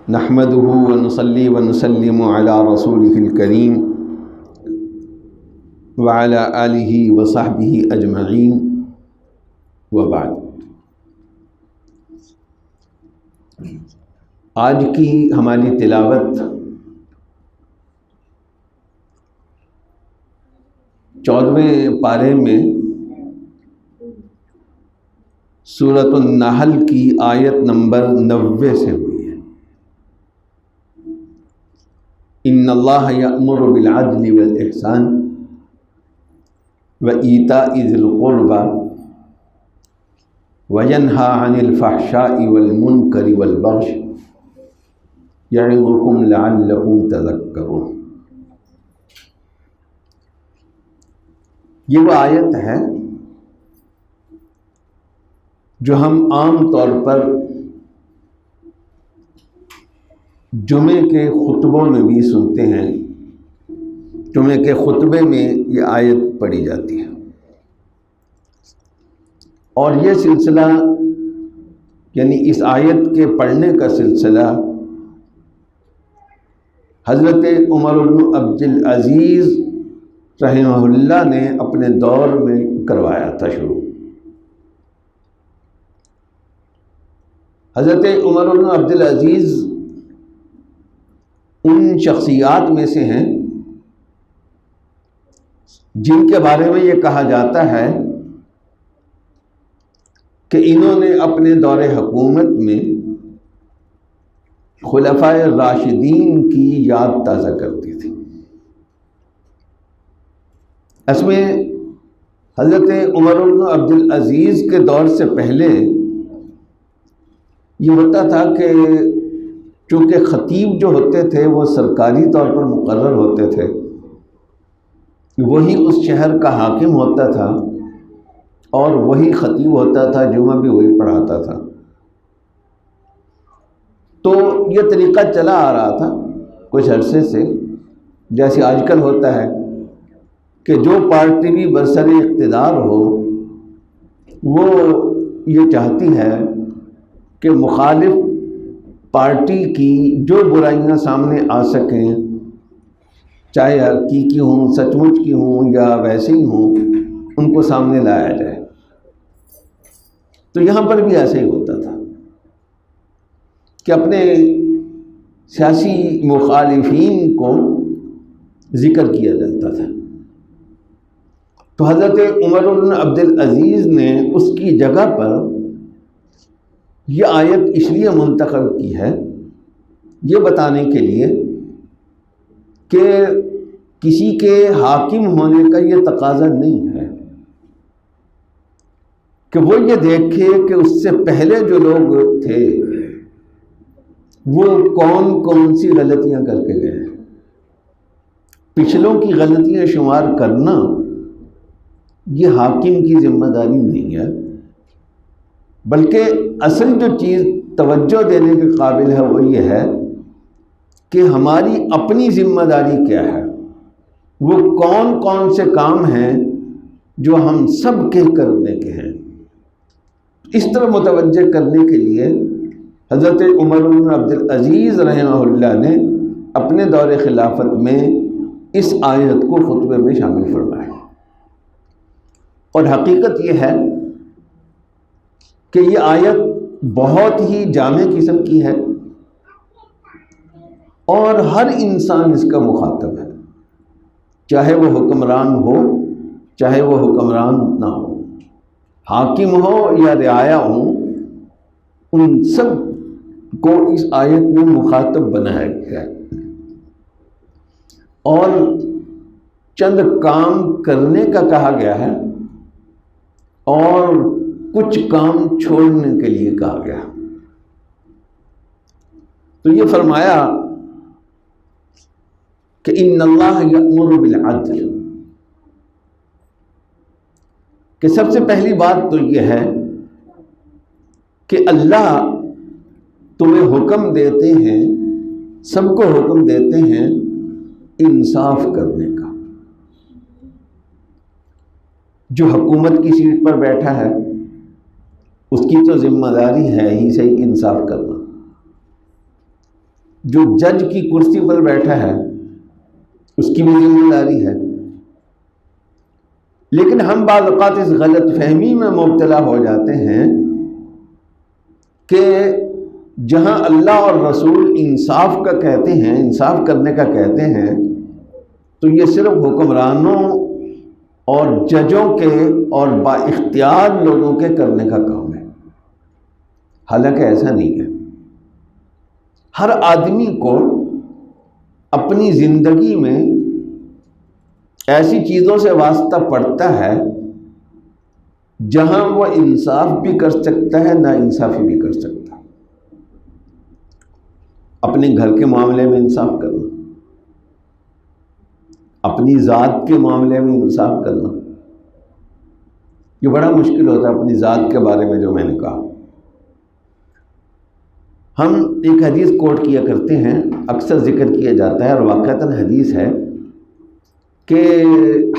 نحمده ونصلي ونسلم على رسوله الكريم وعلى آله وصحبه أجمعين وبعد۔ آج کی ہماری تلاوت 14ویں پارے میں سورۃ النحل کی آیت نمبر 90 سے ہوئی ہے۔ ان اللہ یأمر بالعدل والاحسان وایتاء ذی القربى وینہی عن الفحشاء والمنکر والبغی یعظکم لعلکم تذکرون۔ یہ وہ آیت ہے جو ہم عام طور پر جمعے کے خطبوں میں بھی سنتے ہیں۔ جمعے کے خطبے میں یہ آیت پڑھی جاتی ہے، اور یہ سلسلہ یعنی اس آیت کے پڑھنے کا سلسلہ حضرت عمر بن عبد العزیز رحمہ اللہ نے اپنے دور میں کروایا تھا شروع۔ حضرت عمر بن عبد العزیز ان شخصیات میں سے ہیں جن کے بارے میں یہ کہا جاتا ہے کہ انہوں نے اپنے دور حکومت میں خلفائے راشدین کی یاد تازہ کرتی تھی۔ اس میں حضرت عمر بن عبد العزیز کے دور سے پہلے یہ ہوتا تھا کہ چونکہ خطیب جو ہوتے تھے وہ سرکاری طور پر مقرر ہوتے تھے، وہی اس شہر کا حاکم ہوتا تھا اور وہی خطیب ہوتا تھا، جمعہ بھی وہی پڑھاتا تھا۔ تو یہ طریقہ چلا آ رہا تھا کچھ عرصے سے، جیسے آج کل ہوتا ہے کہ جو پارٹی بھی برسر اقتدار ہو وہ یہ چاہتی ہے کہ مخالف پارٹی کی جو برائیاں سامنے آ سکیں، چاہے حقیقی ہوں، سچ مچ کی ہوں یا ویسے ہی ہوں، ان کو سامنے لایا جائے۔ تو یہاں پر بھی ایسا ہی ہوتا تھا کہ اپنے سیاسی مخالفین کو ذکر کیا جاتا تھا۔ تو حضرت عمر بن عبد العزیز نے اس کی جگہ پر یہ آیت اس لیے منتخب کی ہے، یہ بتانے کے لیے کہ کسی کے حاکم ہونے کا یہ تقاضا نہیں ہے کہ وہ یہ دیکھے کہ اس سے پہلے جو لوگ تھے وہ کون کون سی غلطیاں کر کے گئے۔ پچھلوں کی غلطیاں شمار کرنا یہ حاکم کی ذمہ داری نہیں ہے، بلکہ اصل جو چیز توجہ دینے کے قابل ہے وہ یہ ہے کہ ہماری اپنی ذمہ داری کیا ہے، وہ کون کون سے کام ہیں جو ہم سب کے کرنے کے ہیں۔ اس طرح متوجہ کرنے کے لیے حضرت عمر بن عبد العزیز رحمہ اللہ نے اپنے دور خلافت میں اس آیت کو خطبے میں شامل فرمایا۔ اور حقیقت یہ ہے کہ یہ آیت بہت ہی جامع قسم کی ہے اور ہر انسان اس کا مخاطب ہے، چاہے وہ حکمران ہو چاہے وہ حکمران نہ ہو، حاکم ہو یا رعایا ہو، ان سب کو اس آیت میں مخاطب بنایا گیا ہے۔ اور چند کام کرنے کا کہا گیا ہے اور کچھ کام چھوڑنے کے لیے کہا گیا۔ تو یہ فرمایا کہ ان اللہ یأمر بالعدل، کہ سب سے پہلی بات تو یہ ہے کہ اللہ تمہیں حکم دیتے ہیں، سب کو حکم دیتے ہیں انصاف کرنے کا۔ جو حکومت کی سیٹ پر بیٹھا ہے اس کی تو ذمہ داری ہے ہی صحیح انصاف کرنا، جو جج کی کرسی پر بیٹھا ہے اس کی بھی ذمہ داری ہے، لیکن ہم بعض اوقات اس غلط فہمی میں مبتلا ہو جاتے ہیں کہ جہاں اللہ اور رسول انصاف کا کہتے ہیں، انصاف کرنے کا کہتے ہیں، تو یہ صرف حکمرانوں اور ججوں کے اور با اختیار لوگوں کے کرنے کا کام ہے، حالانکہ ایسا نہیں ہے۔ ہر آدمی کو اپنی زندگی میں ایسی چیزوں سے واسطہ پڑتا ہے جہاں وہ انصاف بھی کر سکتا ہے، نا انصافی بھی کر سکتا ہے۔ اپنے گھر کے معاملے میں انصاف کرنا، اپنی ذات کے معاملے میں انصاف کرنا، یہ بڑا مشکل ہوتا ہے۔ اپنی ذات کے بارے میں جو میں نے کہا، ہم ایک حدیث کوٹ کیا کرتے ہیں، اکثر ذکر کیا جاتا ہے اور واقعتاً حدیث ہے کہ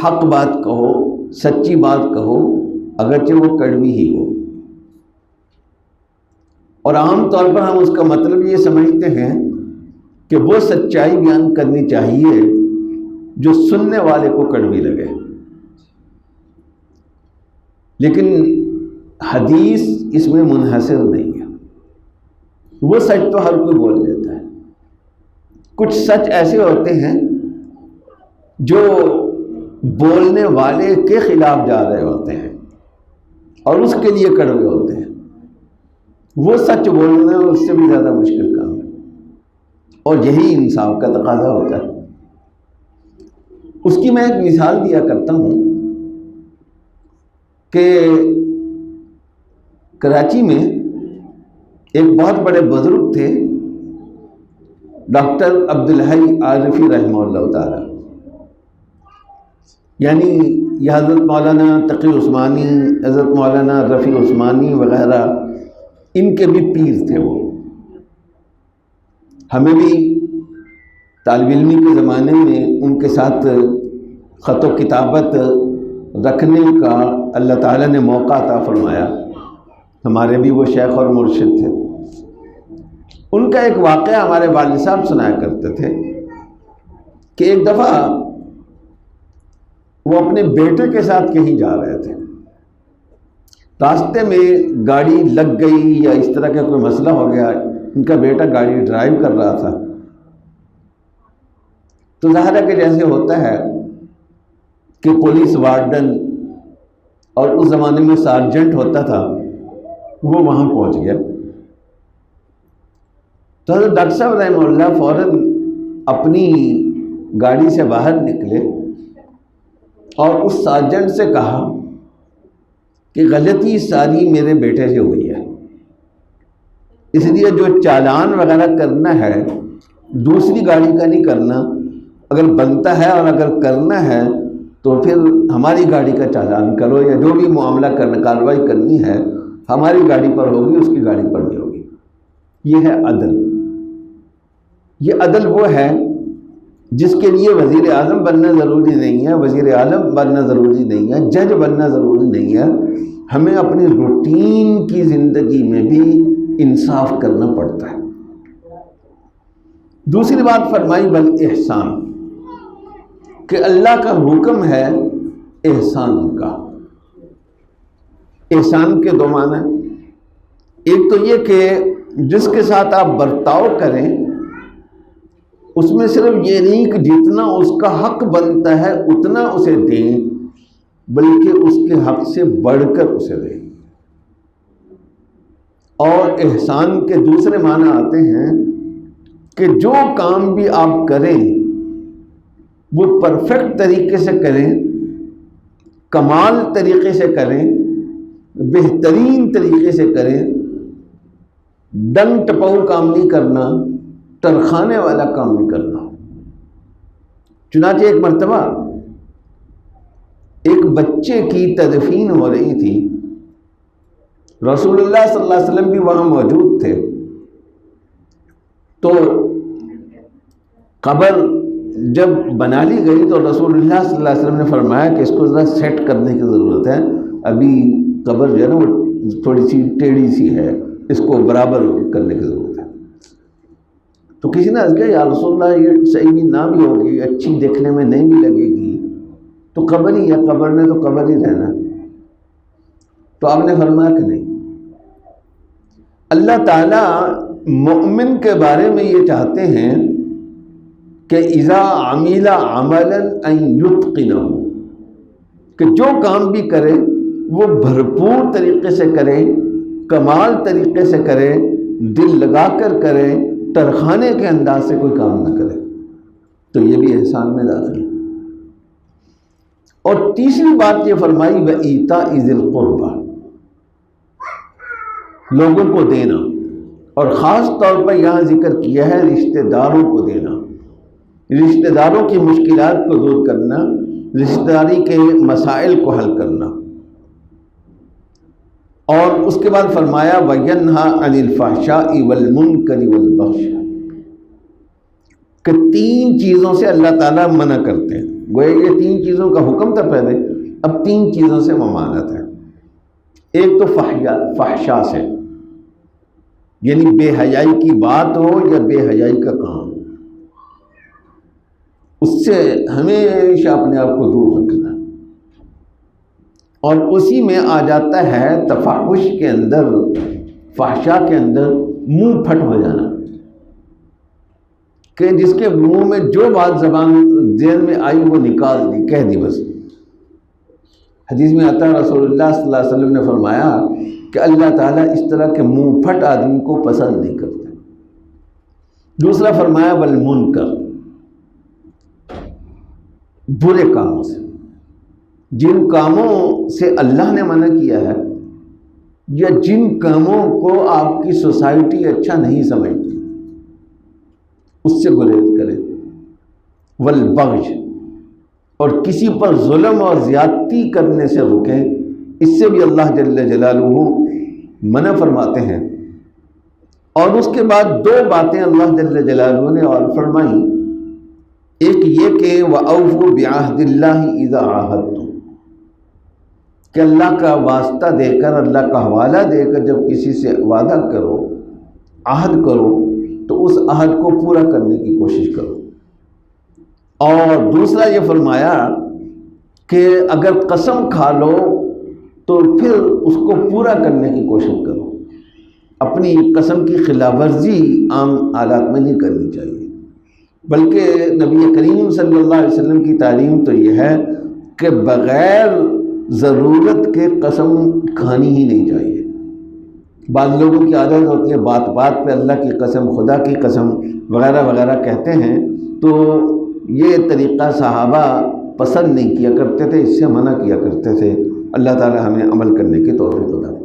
حق بات کہو، سچی بات کہو، اگرچہ وہ کڑوی ہی ہو۔ اور عام طور پر ہم اس کا مطلب یہ سمجھتے ہیں کہ وہ سچائی بیان کرنی چاہیے جو سننے والے کو کڑوی لگے، لیکن حدیث اس میں منحصر نہیں ہے۔ وہ سچ تو ہر کوئی بول لیتا ہے، کچھ سچ ایسے ہوتے ہیں جو بولنے والے کے خلاف جا رہے ہوتے ہیں اور اس کے لیے کڑوے ہوتے ہیں۔ وہ سچ بولنا اس سے بھی زیادہ مشکل کام ہے، اور یہی انصاف کا تقاضا ہوتا ہے۔ اس کی میں ایک مثال دیا کرتا ہوں کہ کراچی میں ایک بہت بڑے بزرگ تھے، ڈاکٹر عبدالحی عارفی رحمہ اللہ تعالی، یعنی یہ حضرت مولانا تقی عثمانی، حضرت مولانا رفیع عثمانی وغیرہ ان کے بھی پیر تھے۔ وہ ہمیں بھی طالب علمی کے زمانے میں ان کے ساتھ خط و کتابت رکھنے کا اللہ تعالیٰ نے موقع عطا فرمایا، ہمارے بھی وہ شیخ اور مرشد تھے۔ ان کا ایک واقعہ ہمارے والد صاحب سنایا کرتے تھے کہ ایک دفعہ وہ اپنے بیٹے کے ساتھ کہیں جا رہے تھے، راستے میں گاڑی لگ گئی یا اس طرح کا کوئی مسئلہ ہو گیا، ان کا بیٹا گاڑی ڈرائیو کر رہا تھا، تو ظاہر ہے کہ جیسے ہوتا ہے کہ پولیس وارڈن اور اس زمانے میں سارجنٹ ہوتا تھا، وہ وہاں پہنچ گیا۔ تو حضرت ڈاکٹر صاحب رحمہ اللہ فوراً اپنی گاڑی سے باہر نکلے اور اس سارجنٹ سے کہا کہ غلطی ساری میرے بیٹے سے ہوئی ہے، اس لیے جو چالان وغیرہ کرنا ہے دوسری گاڑی کا نہیں کرنا، اگر بنتا ہے اور اگر کرنا ہے تو پھر ہماری گاڑی کا چالان کرو، یا جو بھی معاملہ کرنا کارروائی کرنی ہے ہماری گاڑی پر ہوگی، اس کی گاڑی پر نہیں ہوگی۔ یہ ہے عدل۔ یہ عدل وہ ہے جس کے لیے وزیر اعظم بننا ضروری نہیں ہے، وزیر اعظم بننا ضروری نہیں ہے، جج بننا ضروری نہیں ہے۔ ہمیں اپنی روٹین کی زندگی میں بھی انصاف کرنا پڑتا ہے۔ دوسری بات فرمائی بالاحسان، کہ اللہ کا حکم ہے احسان کا۔ احسان کے دو معنی، ایک تو یہ کہ جس کے ساتھ آپ برتاؤ کریں اس میں صرف یہ نہیں کہ جتنا اس کا حق بنتا ہے اتنا اسے دیں، بلکہ اس کے حق سے بڑھ کر اسے دیں۔ اور احسان کے دوسرے معنی آتے ہیں کہ جو کام بھی آپ کریں وہ پرفیکٹ طریقے سے کریں، کمال طریقے سے کریں، بہترین طریقے سے کریں، ڈنگ ٹپاؤ کام نہیں کرنا، ترخانے والا کام نہیں کرنا۔ چنانچہ ایک مرتبہ ایک بچے کی تدفین ہو رہی تھی، رسول اللہ صلی اللہ علیہ وسلم بھی وہاں موجود تھے، تو قبر جب بنا لی گئی تو رسول اللہ صلی اللہ علیہ وسلم نے فرمایا کہ اس کو ذرا سیٹ کرنے کی ضرورت ہے، ابھی قبر جو ہے نا وہ تھوڑی سی ٹیڑھی سی ہے، اس کو برابر کرنے کی ضرورت ہے۔ تو کسی نے عرض کیا یا رسول اللہ یہ صحیح بھی نہ بھی ہوگی، اچھی دیکھنے میں نہیں بھی لگے گی، تو قبر ہی ہے، قبر نے تو قبر ہی رہنا۔ تو آپ نے فرمایا کہ نہیں، اللہ تعالیٰ مومن کے بارے میں یہ چاہتے ہیں کہ اذا عمل عملا ان یتقنہ، کہ جو کام بھی کرے وہ بھرپور طریقے سے کرے، کمال طریقے سے کرے، دل لگا کر کرے، ترخانے کے انداز سے کوئی کام نہ کرے، تو یہ بھی احسان میں داخل ہے۔ اور تیسری بات یہ فرمائی وَإِيتَاءِ ذِي الْقُرْبَى، لوگوں کو دینا، اور خاص طور پر یہاں ذکر کیا ہے رشتہ داروں کو دینا، رشتہ داروں کی مشکلات کو دور کرنا، رشتہ داری کے مسائل کو حل کرنا۔ اور اس کے بعد فرمایا وَيَنْهَا عَنِ الْفَحْشَاءِ وَالْمُنْكَرِ وَالْبَغْيِ، کہ تین چیزوں سے اللہ تعالیٰ منع کرتے ہیں۔ گویا یہ تین چیزوں کا حکم تھا پہلے، اب تین چیزوں سے ممانعت ہے۔ ایک تو فحشاء سے، یعنی بے حیائی کی بات ہو یا بے حیائی کا کام، اس سے ہمیشہ اپنے آپ کو دور رکھنا۔ اور اسی میں آ جاتا ہے تفحش کے اندر، فحشاء کے اندر منہ پھٹ ہو جانا، کہ جس کے منہ میں جو بات زبان ذہن میں آئی وہ نکال دی، کہہ دی بس۔ حدیث میں آتا ہے رسول اللہ صلی اللہ علیہ وسلم نے فرمایا کہ اللہ تعالیٰ اس طرح کے منہ پھٹ آدمی کو پسند نہیں کرتے۔ دوسرا فرمایا والمنکر، برے کاموں سے، جن کاموں سے اللہ نے منع کیا ہے یا جن کاموں کو آپ کی سوسائٹی اچھا نہیں سمجھتی، اس سے گریز کریں۔ والبغی، اور کسی پر ظلم اور زیادتی کرنے سے رکیں، اس سے بھی اللہ جل جلالہ منع فرماتے ہیں۔ اور اس کے بعد دو باتیں اللہ جل جلالہ نے اور فرمائی، ایک یہ کہ وَأَوْفُوا بِعَهْدِ اللَّهِ إِذَا عَاهَدتُّمْ، کہ اللہ کا واسطہ دے کر، اللہ کا حوالہ دے کر جب کسی سے وعدہ کرو، عہد کرو، تو اس عہد کو پورا کرنے کی کوشش کرو۔ اور دوسرا یہ فرمایا کہ اگر قسم کھا لو تو پھر اس کو پورا کرنے کی کوشش کرو، اپنی قسم کی خلاف ورزی عام حالات میں نہیں کرنی چاہیے۔ بلکہ نبی کریم صلی اللہ علیہ وسلم کی تعلیم تو یہ ہے کہ بغیر ضرورت کے قسم کھانی ہی نہیں چاہیے۔ بعض لوگوں کی عادت ہوتی ہے بات بات پہ اللہ کی قسم، خدا کی قسم وغیرہ وغیرہ کہتے ہیں، تو یہ طریقہ صحابہ پسند نہیں کیا کرتے تھے، اس سے منع کیا کرتے تھے۔ اللہ تعالی ہمیں عمل کرنے کی توفیق عطا فرمائے۔